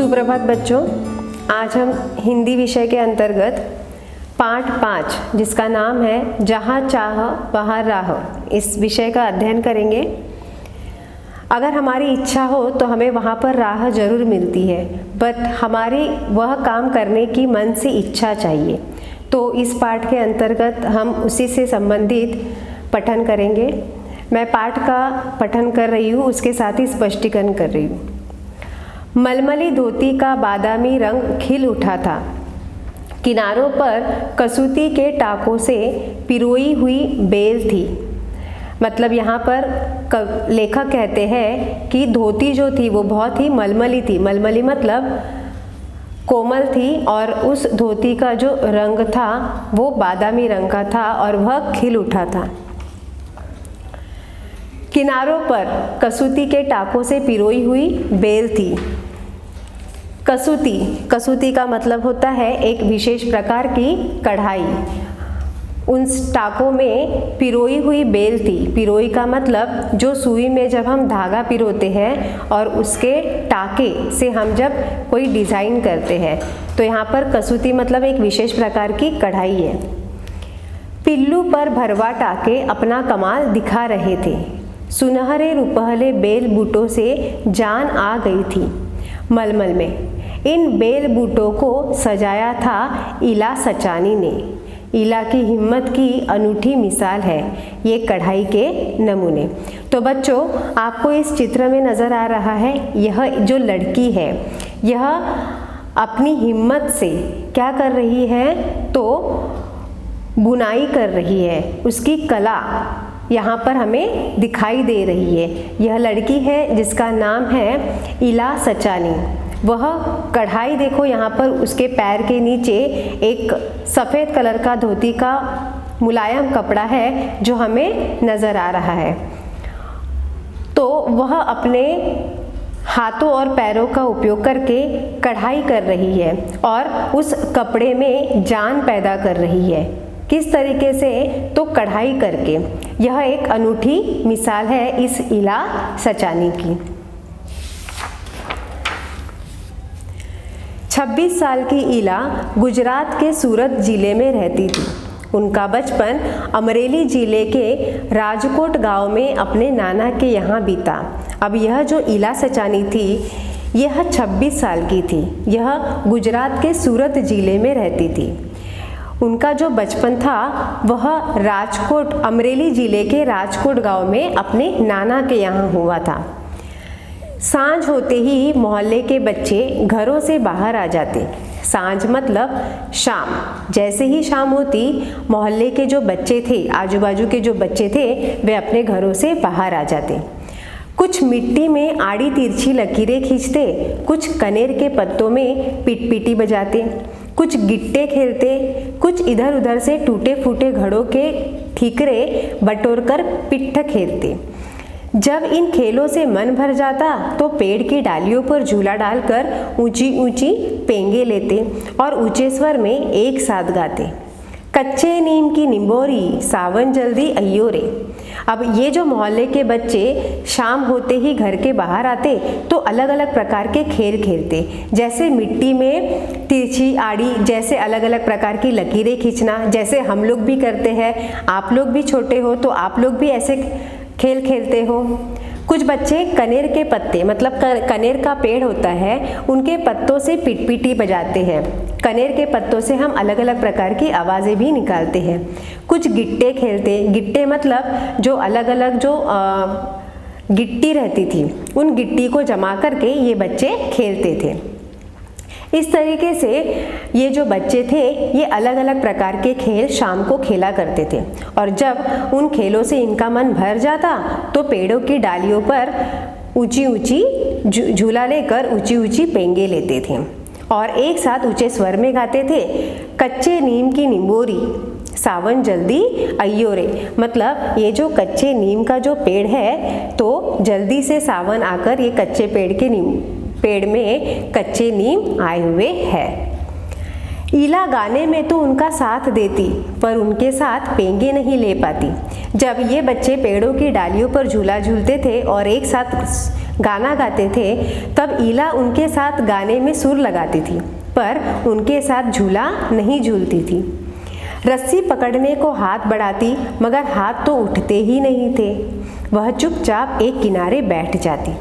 सुप्रभात बच्चों, आज हम हिंदी विषय के अंतर्गत पाठ 5 जिसका नाम है जहाँ चाह वहाँ राह, इस विषय का अध्ययन करेंगे। अगर हमारी इच्छा हो तो हमें वहाँ पर राह जरूर मिलती है, बट हमारी वह काम करने की मन से इच्छा चाहिए। तो इस पाठ के अंतर्गत हम उसी से संबंधित पठन करेंगे। मैं पाठ का पठन कर रही हूँ, उसके साथ ही स्पष्टीकरण कर रही हूँ। मलमली धोती का बादामी रंग खिल उठा था। किनारों पर कसूती के टाकों से पिरोई हुई बेल थी। मतलब यहाँ पर लेखक कहते हैं कि धोती जो थी वो बहुत ही मलमली थी। मलमली मतलब कोमल थी और उस धोती का जो रंग था वो बादामी रंग का था और वह खिल उठा था। किनारों पर कसूती के टाकों से पिरोई हुई बेल थी। कसूती का मतलब होता है एक विशेष प्रकार की कढ़ाई। उन टाकों में पिरोई हुई बेल थी। पिरोई का मतलब जो सुई में जब हम धागा पिरोते हैं और उसके टाके से हम जब कोई डिज़ाइन करते हैं, तो यहाँ पर कसूती मतलब एक विशेष प्रकार की कढ़ाई है। पिल्लू पर भरवा टाके अपना कमाल दिखा रहे थे। सुनहरे रुपहले बेल बूटों से जान आ गई थी। मलमल में इन बेल बूटों को सजाया था इला सचानी ने। इला की हिम्मत की अनूठी मिसाल है ये कढ़ाई के नमूने। तो बच्चों, आपको इस चित्र में नज़र आ रहा है, यह जो लड़की है यह अपनी हिम्मत से क्या कर रही है, तो बुनाई कर रही है। उसकी कला यहाँ पर हमें दिखाई दे रही है। यह लड़की है जिसका नाम है इला सचानी। वह कढ़ाई देखो, यहाँ पर उसके पैर के नीचे एक सफ़ेद कलर का धोती का मुलायम कपड़ा है जो हमें नज़र आ रहा है। तो वह अपने हाथों और पैरों का उपयोग करके कढ़ाई कर रही है और उस कपड़े में जान पैदा कर रही है। किस तरीके से, तो कढ़ाई करके। यह एक अनूठी मिसाल है इस इला सचानी की। 26 साल की इला गुजरात के सूरत जिले में रहती थी। उनका बचपन अमरेली जिले के राजकोट गांव में अपने नाना के यहाँ बीता। अब यह जो इला सचानी थी यह 26 साल की थी। यह गुजरात के सूरत जिले में रहती थी। उनका जो बचपन था वह राजकोट अमरेली जिले के राजकोट गांव में अपने नाना के यहाँ हुआ था। सांझ होते ही मोहल्ले के बच्चे घरों से बाहर आ जाते। सांझ मतलब शाम। जैसे ही शाम होती, मोहल्ले के जो बच्चे थे, आजू बाजू के जो बच्चे थे, वे अपने घरों से बाहर आ जाते। कुछ मिट्टी में आड़ी तिरछी लकीरें खींचते, कुछ कनेर के पत्तों में पिटपिटी बजाते, कुछ गिट्टे खेलते, कुछ इधर उधर से टूटे फूटे घड़ों के ठीकरे बटोरकर पिट्ठ खेलते। जब इन खेलों से मन भर जाता तो पेड़ की डालियों पर झूला डालकर ऊंची ऊंची पेंगे लेते और ऊंचे स्वर में एक साथ गाते, कच्चे नीम की निंबोरी सावन जल्दी अइयो रे। अब ये जो मोहल्ले के बच्चे शाम होते ही घर के बाहर आते तो अलग अलग प्रकार के खेल खेलते, जैसे मिट्टी में तिरछी आड़ी, जैसे अलग अलग प्रकार की लकीरें खींचना, जैसे हम लोग भी करते हैं। आप लोग भी छोटे हो तो आप लोग भी ऐसे खेल खेलते हो। कुछ बच्चे कनेर के पत्ते, मतलब कनेर का पेड़ होता है, उनके पत्तों से पिटपिटी बजाते हैं। कनेर के पत्तों से हम अलग अलग प्रकार की आवाज़ें भी निकालते हैं। कुछ गिट्टे खेलते। गिट्टे मतलब जो अलग अलग जो गिट्टी रहती थी, उन गिट्टी को जमा करके ये बच्चे खेलते थे। इस तरीके से ये जो बच्चे थे ये अलग अलग प्रकार के खेल शाम को खेला करते थे। और जब उन खेलों से इनका मन भर जाता तो पेड़ों की डालियों पर ऊंची ऊंची झूला लेकर ऊंची ऊंची पेंगे लेते थे और एक साथ ऊंचे स्वर में गाते थे, कच्चे नीम की निंबोरी सावन जल्दी अइयो रे। मतलब ये जो कच्चे नीम का जो पेड़ है, तो जल्दी से सावन आकर ये कच्चे पेड़ में कच्चे नीम आए हुए हैं। ईला गाने में तो उनका साथ देती, पर उनके साथ पेंगे नहीं ले पाती। जब ये बच्चे पेड़ों की डालियों पर झूला झूलते थे और एक साथ गाना गाते थे तब ईला उनके साथ गाने में सुर लगाती थी, पर उनके साथ झूला नहीं झूलती थी। रस्सी पकड़ने को हाथ बढ़ाती मगर हाथ तो उठते ही नहीं थे। वह चुपचाप एक किनारे बैठ जाती।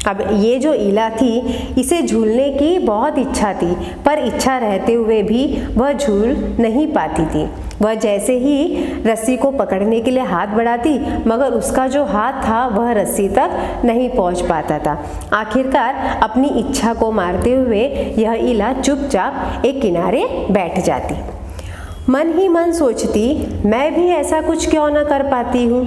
अब ये जो ईला थी इसे झूलने की बहुत इच्छा थी, पर इच्छा रहते हुए भी वह झूल नहीं पाती थी। वह जैसे ही रस्सी को पकड़ने के लिए हाथ बढ़ाती मगर उसका जो हाथ था वह रस्सी तक नहीं पहुंच पाता था। आखिरकार अपनी इच्छा को मारते हुए यह ईला चुपचाप एक किनारे बैठ जाती। मन ही मन सोचती, मैं भी ऐसा कुछ क्यों न कर पाती हूँ।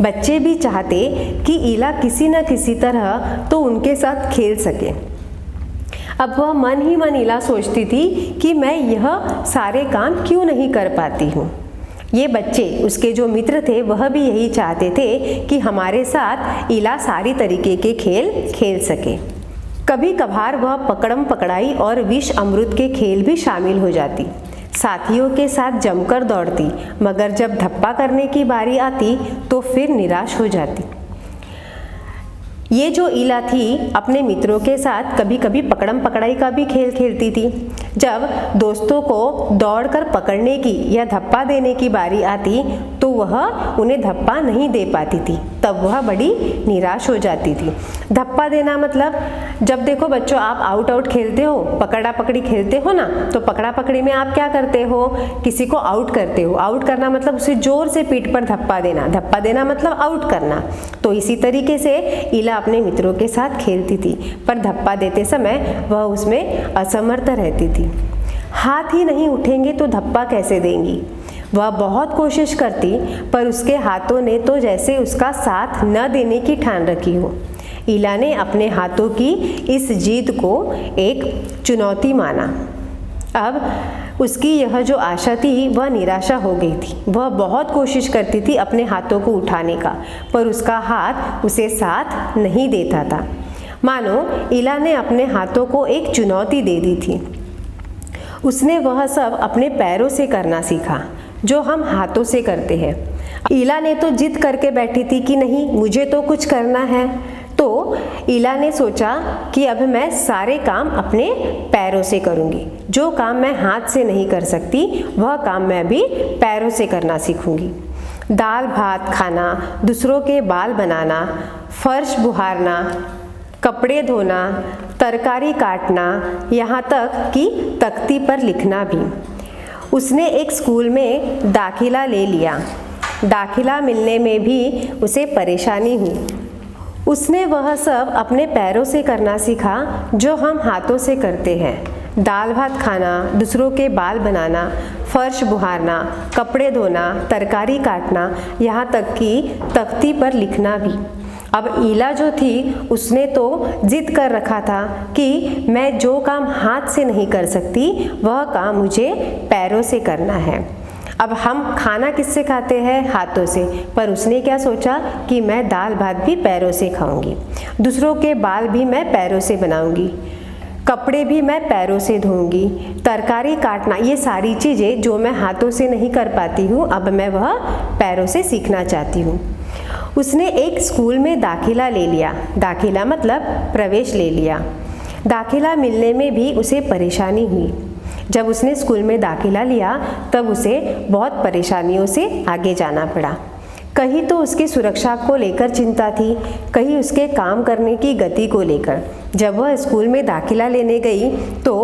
बच्चे भी चाहते कि ईला किसी न किसी तरह तो उनके साथ खेल सके। अब वह मन ही मन ईला सोचती थी कि मैं यह सारे काम क्यों नहीं कर पाती हूँ। ये बच्चे, उसके जो मित्र थे, वह भी यही चाहते थे कि हमारे साथ ईला सारी तरीके के खेल खेल सके। कभी कभार वह पकड़म पकड़ाई और विष अमृत के खेल भी शामिल हो जाती। साथियों के साथ जमकर दौड़ती, मगर जब धप्पा करने की बारी आती तो फिर निराश हो जाती। ये जो ईला थी अपने मित्रों के साथ कभी कभी पकड़म पकड़ाई का भी खेल खेलती थी। जब दोस्तों को दौड़कर पकड़ने की या धप्पा देने की बारी आती तो वह उन्हें धप्पा नहीं दे पाती थी, तब वह बड़ी निराश हो जाती थी। धप्पा देना मतलब, जब देखो बच्चों आप आउट खेलते हो, पकड़ा पकड़ी खेलते हो ना, तो पकड़ा पकड़ी में आप क्या करते हो, किसी को आउट करते हो। आउट करना मतलब उसे जोर से पीठ पर धप्पा देना, धप्पा देना मतलब आउट करना। तो इसी तरीके से ईला अपने मित्रों के साथ खेलती थी, पर धप्पा देते समय वह उसमें असमर्थ रहती थी। हाथ ही नहीं उठेंगे तो धप्पा कैसे देंगी। वह बहुत कोशिश करती, पर उसके हाथों ने तो जैसे उसका साथ न देने की ठान रखी हो। ईला ने अपने हाथों की इस जीत को एक चुनौती माना। अब उसकी यह जो आशा थी वह निराशा हो गई थी। वह बहुत कोशिश करती थी अपने हाथों को उठाने का, पर उसका हाथ उसे साथ नहीं देता था। मानो ईला ने अपने हाथों को एक चुनौती दे दी थी। उसने वह सब अपने पैरों से करना सीखा जो हम हाथों से करते हैं। ईला ने तो जिद करके बैठी थी कि नहीं, मुझे तो कुछ करना है। तो ईला ने सोचा कि अब मैं सारे काम अपने पैरों से करूंगी। जो काम मैं हाथ से नहीं कर सकती वह काम मैं भी पैरों से करना सीखूंगी। दाल भात खाना, दूसरों के बाल बनाना, फर्श बुहारना, कपड़े धोना, तरकारी काटना, यहाँ तक कि तख्ती पर लिखना भी। उसने एक स्कूल में दाखिला ले लिया। दाखिला मिलने में भी उसे परेशानी हुई। उसने वह सब अपने पैरों से करना सीखा जो हम हाथों से करते हैं। दाल भात खाना, दूसरों के बाल बनाना, फर्श बुहारना, कपड़े धोना, तरकारी काटना, यहाँ तक कि तख्ती पर लिखना भी। अब ईला जो थी उसने तो जिद कर रखा था कि मैं जो काम हाथ से नहीं कर सकती वह काम मुझे पैरों से करना है। अब हम खाना किससे खाते हैं? हाथों से। पर उसने क्या सोचा कि मैं दाल भात भी पैरों से खाऊंगी, दूसरों के बाल भी मैं पैरों से बनाऊंगी, कपड़े भी मैं पैरों से धोऊंगी, तरकारी काटना, ये सारी चीज़ें जो मैं हाथों से नहीं कर पाती हूँ अब मैं वह पैरों से सीखना चाहती हूँ। उसने एक स्कूल में दाखिला ले लिया। दाखिला मतलब प्रवेश ले लिया। दाखिला मिलने में भी उसे परेशानी हुई। जब उसने स्कूल में दाखिला लिया तब उसे बहुत परेशानियों से आगे जाना पड़ा। कहीं तो उसकी सुरक्षा को लेकर चिंता थी, कहीं उसके काम करने की गति को लेकर। जब वह स्कूल में दाखिला लेने गई तो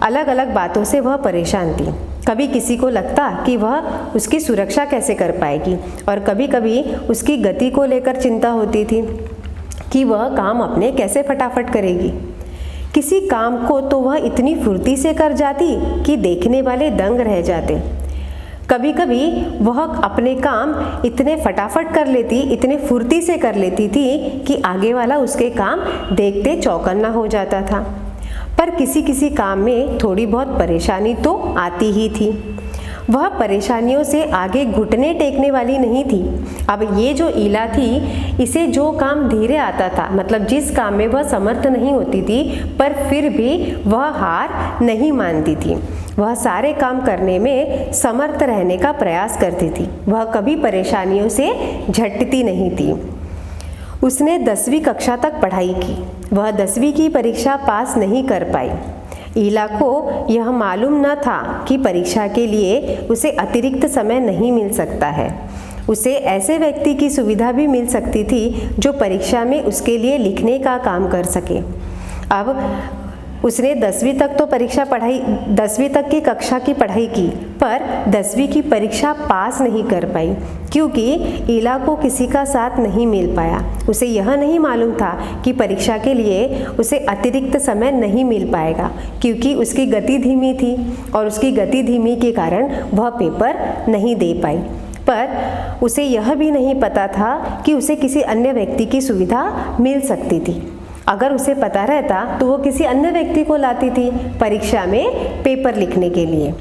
अलग अलग बातों से वह परेशान थी। कभी किसी को लगता कि वह उसकी सुरक्षा कैसे कर पाएगी, और कभी कभी उसकी गति को लेकर चिंता होती थी कि वह काम अपने कैसे फटाफट करेगी। किसी काम को तो वह इतनी फुर्ती से कर जाती कि देखने वाले दंग रह जाते। कभी कभी वह अपने काम इतने फटाफट कर लेती, इतने फुर्ती से कर लेती थी कि आगे वाला उसके काम देखते चौकन्ना हो जाता था। पर किसी किसी काम में थोड़ी बहुत परेशानी तो आती ही थी। वह परेशानियों से आगे घुटने टेकने वाली नहीं थी। अब ये जो ईला थी इसे जो काम धीरे आता था, मतलब जिस काम में वह समर्थ नहीं होती थी, पर फिर भी वह हार नहीं मानती थी। वह सारे काम करने में समर्थ रहने का प्रयास करती थी। वह कभी परेशानियों से झटती नहीं थी। उसने 10वीं कक्षा तक पढ़ाई की। वह 10वीं की परीक्षा पास नहीं कर पाई। ईला को यह मालूम न था कि परीक्षा के लिए उसे अतिरिक्त समय नहीं मिल सकता है। उसे ऐसे व्यक्ति की सुविधा भी मिल सकती थी जो परीक्षा में उसके लिए लिखने का काम कर सके। अब उसने 10वीं तक तो 10वीं तक की कक्षा की पढ़ाई की, पर 10वीं की परीक्षा पास नहीं कर पाई क्योंकि ईला को किसी का साथ नहीं मिल पाया। उसे यह नहीं मालूम था कि परीक्षा के लिए उसे अतिरिक्त समय नहीं मिल पाएगा क्योंकि उसकी गति धीमी थी और उसकी गति धीमी के कारण वह पेपर नहीं दे पाई। पर उसे यह भी नहीं पता था कि उसे किसी अन्य व्यक्ति की सुविधा मिल सकती थी। अगर उसे पता रहता तो वो किसी अन्य व्यक्ति को लाती थी परीक्षा में पेपर लिखने के लिए।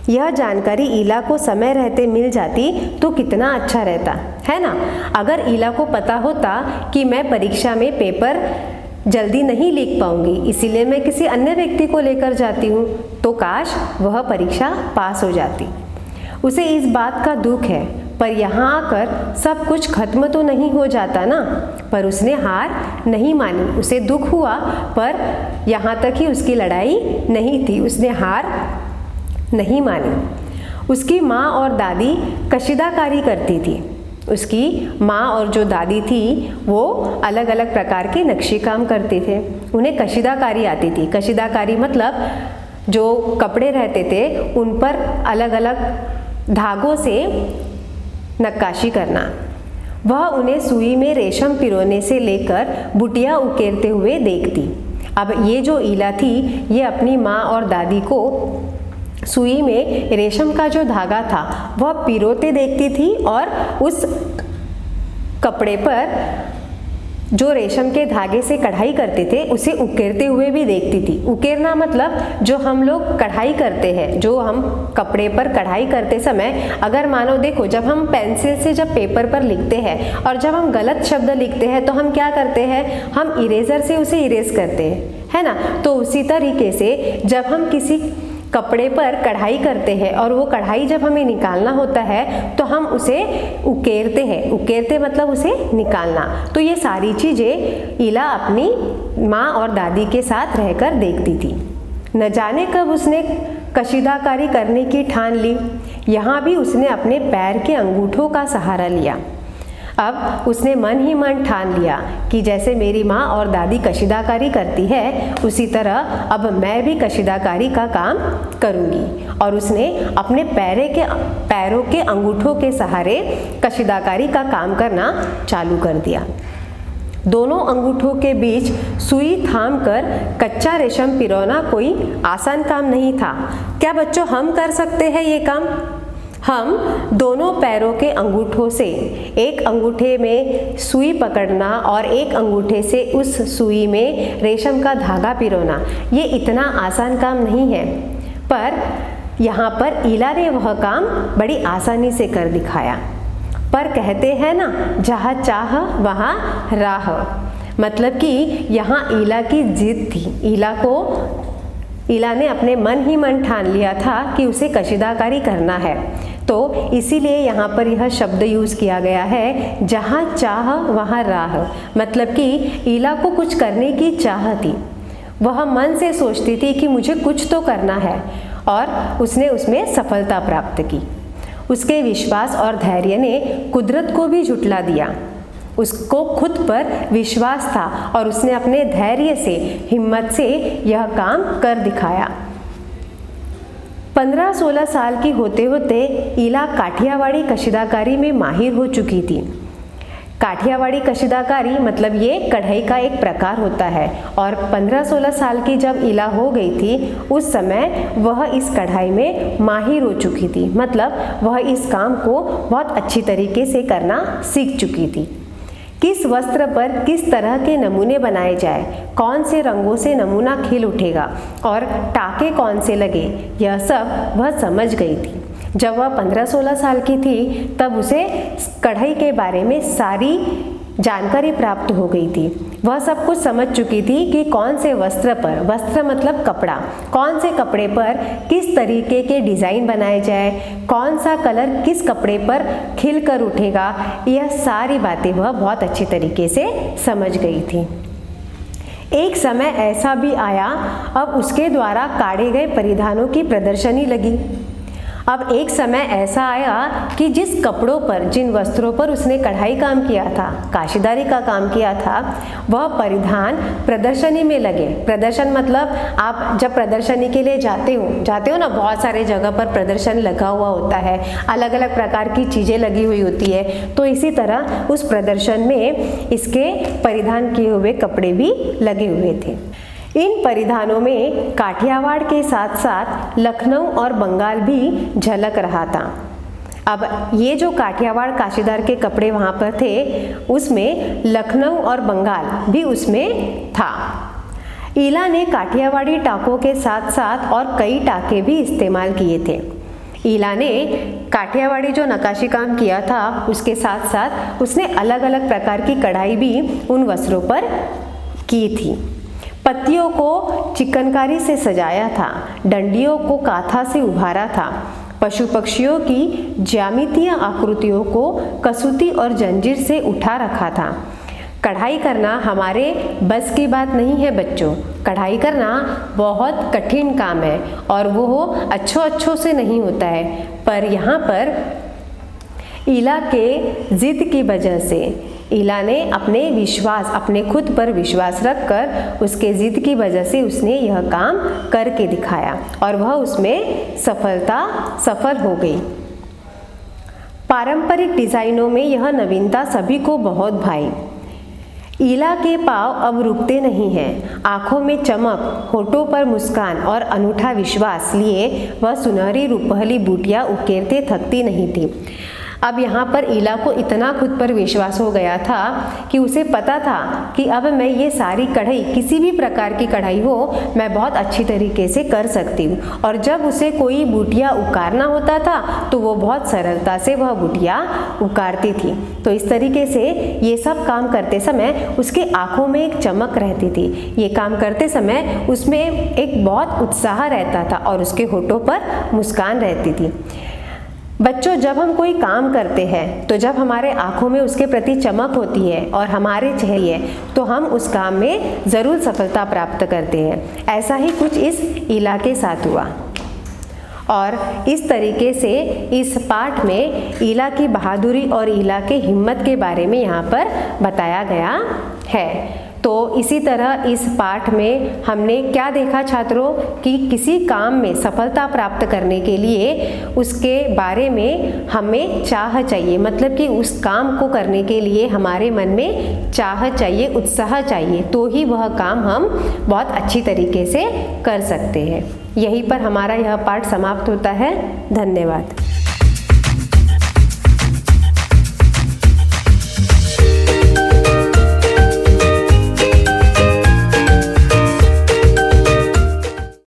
यह जानकारी ईला को समय रहते मिल जाती तो कितना अच्छा रहता, है ना। अगर ईला को पता होता कि मैं परीक्षा में पेपर जल्दी नहीं लिख पाऊंगी, इसीलिए मैं किसी अन्य व्यक्ति को लेकर जाती हूँ, तो काश वह परीक्षा पास हो जाती। उसे इस बात का दुख है, पर यहाँ आकर सब कुछ खत्म तो नहीं हो जाता ना। पर उसने हार नहीं मानी। उसे दुख हुआ, पर यहाँ तक ही उसकी लड़ाई नहीं थी। उसने हार नहीं मानी। उसकी माँ और दादी कशीदाकारी करती थी। उसकी माँ और जो दादी थी वो अलग अलग प्रकार के नक्शी काम करते थे। उन्हें कशीदाकारी आती थी। कशीदाकारी मतलब जो कपड़े रहते थे उन पर अलग अलग धागों से नक्काशी करना। वह उन्हें सुई में रेशम पिरोने से लेकर बुटियाँ उकेरते हुए देखती। अब ये जो ईला थी ये अपनी माँ और दादी को सुई में रेशम का जो धागा था वह पिरोते देखती थी और उस कपड़े पर जो रेशम के धागे से कढ़ाई करते थे उसे उकेरते हुए भी देखती थी। उकेरना मतलब जो हम लोग कढ़ाई करते हैं, जो हम कपड़े पर कढ़ाई करते समय अगर मानो देखो, जब हम पेंसिल से जब पेपर पर लिखते हैं और जब हम गलत शब्द लिखते हैं तो हम क्या करते हैं, हम इरेजर से उसे इरेज करते हैं, है ना। तो उसी तरीके से जब हम किसी कपड़े पर कढ़ाई करते हैं और वो कढ़ाई जब हमें निकालना होता है तो हम उसे उकेरते हैं। उकेरते मतलब उसे निकालना। तो ये सारी चीज़ें ईला अपनी माँ और दादी के साथ रहकर देखती थी। न जाने कब उसने कशीदाकारी करने की ठान ली। यहाँ भी उसने अपने पैर के अंगूठों का सहारा लिया। अब उसने मन ही मन ठान लिया कि जैसे मेरी माँ और दादी कशीदाकारी करती है उसी तरह अब मैं भी कशीदाकारी का काम करूँगी। और उसने अपने पैरों के अंगूठों के सहारे कशीदाकारी का काम करना चालू कर दिया। दोनों अंगूठों के बीच सुई थाम कर कच्चा रेशम पिरोना कोई आसान काम नहीं था। क्या बच्चों हम कर सकते हैं ये काम? हम दोनों पैरों के अंगूठों से एक अंगूठे में सुई पकड़ना और एक अंगूठे से उस सुई में रेशम का धागा पिरोना, ये इतना आसान काम नहीं है। पर यहाँ पर ईला ने वह काम बड़ी आसानी से कर दिखाया। पर कहते हैं ना, जहाँ चाह वहाँ राह। मतलब कि यहाँ ईला की जिद थी। ईला ने अपने मन ही मन ठान लिया था कि उसे कशीदाकारी करना है। तो इसीलिए यहाँ पर यह शब्द यूज़ किया गया है, जहाँ चाह वहाँ राह। मतलब कि ईला को कुछ करने की चाह थी। वह मन से सोचती थी कि मुझे कुछ तो करना है और उसने उसमें सफलता प्राप्त की। उसके विश्वास और धैर्य ने कुदरत को भी झुठला दिया। उसको खुद पर विश्वास था और उसने अपने धैर्य से, हिम्मत से यह काम कर दिखाया। 15-16 साल की होते होते ईला काठियावाड़ी कशीदाकारी में माहिर हो चुकी थी। काठियावाड़ी कशीदाकारी मतलब ये कढ़ाई का एक प्रकार होता है। और 15-16 साल की जब ईला हो गई थी उस समय वह इस कढ़ाई में माहिर हो चुकी थी। मतलब वह इस काम को बहुत अच्छी तरीके से करना सीख चुकी थी। किस वस्त्र पर किस तरह के नमूने बनाए जाए, कौन से रंगों से नमूना खिल उठेगा और टाके कौन से लगे, यह सब वह समझ गई थी। जब वह 15-16 साल की थी तब उसे कढ़ाई के बारे में सारी जानकारी प्राप्त हो गई थी। वह सब कुछ समझ चुकी थी कि कौन से वस्त्र पर, वस्त्र मतलब कपड़ा, कौन से कपड़े पर किस तरीके के डिज़ाइन बनाए जाए, कौन सा कलर किस कपड़े पर खिल कर उठेगा, यह सारी बातें वह बहुत अच्छी तरीके से समझ गई थी। एक समय ऐसा भी आया, अब उसके द्वारा काढ़े गए परिधानों की प्रदर्शनी लगी। अब एक समय ऐसा आया कि जिस कपड़ों पर, जिन वस्त्रों पर उसने कढ़ाई काम किया था, काशीदारी का काम किया था, वह परिधान प्रदर्शनी में लगे। प्रदर्शन मतलब आप जब प्रदर्शनी के लिए जाते हो ना, बहुत सारे जगह पर प्रदर्शन लगा हुआ होता है, अलग अलग प्रकार की चीज़ें लगी हुई होती है। तो इसी तरह उस प्रदर्शन में इसके परिधान किए हुए कपड़े भी लगे हुए थे। इन परिधानों में काठियावाड़ के साथ साथ लखनऊ और बंगाल भी झलक रहा था। अब ये जो काठियावाड़ काशीदार के कपड़े वहाँ पर थे, उसमें लखनऊ और बंगाल भी उसमें था। ईला ने काठियावाड़ी टाकों के साथ साथ और कई टाके भी इस्तेमाल किए थे। ईला ने काठियावाड़ी जो नक्काशी काम किया था, उसके साथ साथ उसने अलग अलग प्रकार की कढ़ाई भी उन वस्त्रों पर की थी। पत्तियों को चिकनकारी से सजाया था, डंडियों को काथा से उभारा था, पशु पक्षियों की ज्यामितीय आकृतियों को कसूती और जंजीर से उठा रखा था। कढ़ाई करना हमारे बस की बात नहीं है बच्चों। कढ़ाई करना बहुत कठिन काम है और वो अच्छों से नहीं होता है। पर यहाँ पर ईला के जिद की वजह से, ईला ने अपने खुद पर विश्वास रखकर, उसके जिद की वजह से उसने यह काम करके दिखाया और वह उसमें सफल हो गई। पारंपरिक डिजाइनों में यह नवीनता सभी को बहुत भाई। ईला के पांव अब रुकते नहीं हैं। आंखों में चमक, होठों पर मुस्कान और अनूठा विश्वास लिए वह सुनहरी रुपहली बूटियां उकेरते थकती नहीं थी। अब यहाँ पर ईला को इतना खुद पर विश्वास हो गया था कि उसे पता था कि अब मैं ये सारी कढ़ाई, किसी भी प्रकार की कढ़ाई हो, मैं बहुत अच्छी तरीके से कर सकती हूँ। और जब उसे कोई बूटियाँ उकारना होता था तो वो बहुत सरलता से वह बूटियाँ उकारती थी। तो इस तरीके से ये सब काम करते समय उसके आँखों में एक चमक रहती थी। ये काम करते समय उसमें एक बहुत उत्साह रहता था और उसके होठों पर मुस्कान रहती थी। बच्चों, जब हम कोई काम करते हैं तो जब हमारे आँखों में उसके प्रति चमक होती है और हमारे चेहरे, तो हम उस काम में ज़रूर सफलता प्राप्त करते हैं। ऐसा ही कुछ इस ईला के साथ हुआ और इस तरीके से इस पाठ में ईला की बहादुरी और ईला के हिम्मत के बारे में यहाँ पर बताया गया है। तो इसी तरह इस पाठ में हमने क्या देखा छात्रों कि किसी काम में सफलता प्राप्त करने के लिए उसके बारे में हमें चाह चाहिए, मतलब कि उस काम को करने के लिए हमारे मन में चाह चाहिए, उत्साह चाहिए, तो ही वह काम हम बहुत अच्छी तरीके से कर सकते हैं। यहीं पर हमारा यह पाठ समाप्त होता है। धन्यवाद।